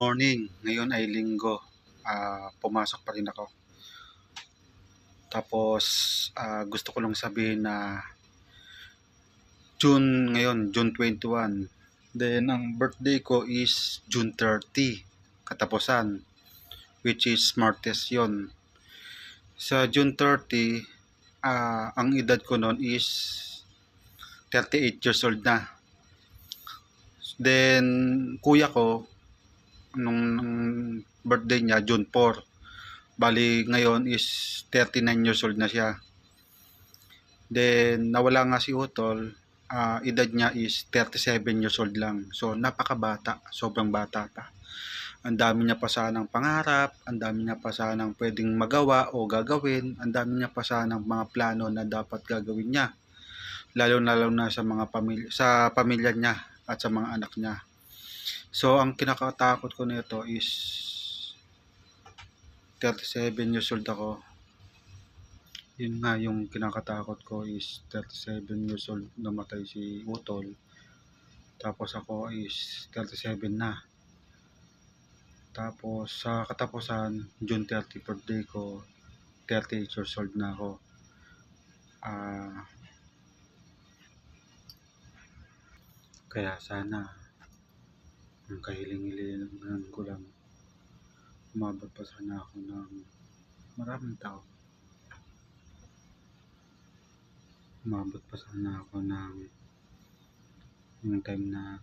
Morning, ngayon ay linggo, pumasok pa rin ako. Tapos gusto ko lang sabihin na June 21. Then ang birthday ko is June 30, katapusan, which is Martes yon. Sa June 30, ang edad ko noon is 38 years old na. Then kuya ko, nung birthday niya June 4. Bali ngayon is 39 years old na siya. Then nawala nga si Utol, edad niya is 37 years old lang. So napakabata, sobrang bata pa. Ang dami niya pa sanang pangarap, ang dami niya pa sanang pwedeng magawa o gagawin, ang dami niya pa sanang mga plano na dapat gagawin niya. Lalo na sa mga pamilya niya at sa mga anak niya. So ang kinakatakot ko nito is 37 years old ako. Yun nga yung kinakatakot ko is 37 years old namatay si Utol. Tapos ako is 37 na. Tapos sa katapusan, June 30 birthday ko, 38 years old na ako. Kaya sana ang kahiling-hilingan ko lang, umabot pa sana ako ng maraming tao. Umabot pa sana ako ng yung time na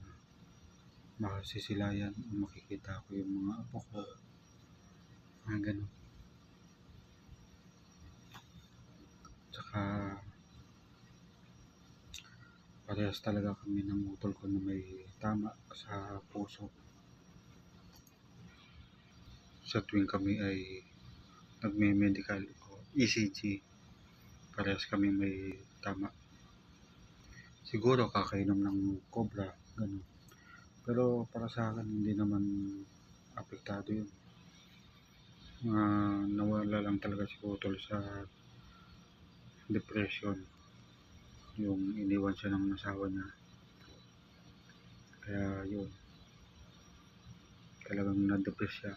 makasisilayan o makikita ko yung mga apo ko. Ganun. Tsaka parehas talaga kami ng Utol ko na may tama sa puso. Sa tuwing kami ay nagme-medical o ECG, parehas kami may tama. Siguro kakainom ng cobra, ganun. Pero para sa akin hindi naman apektado yun. Nawala lang talaga si Utol sa depression, yung iniwan siya ng asawa niya. Kaya yun, talagang na-depress siya.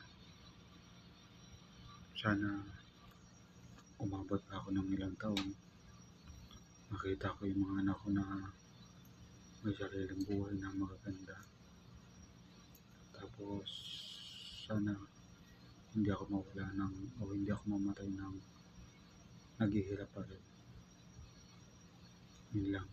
Sana umabot pa ako ng ilang taon, makita ko yung mga anak ko na may sariling buhay na magaganda. Tapos sana hindi ako mawala o hindi ako mamatay ng naghihirap pa rin. Yun lang.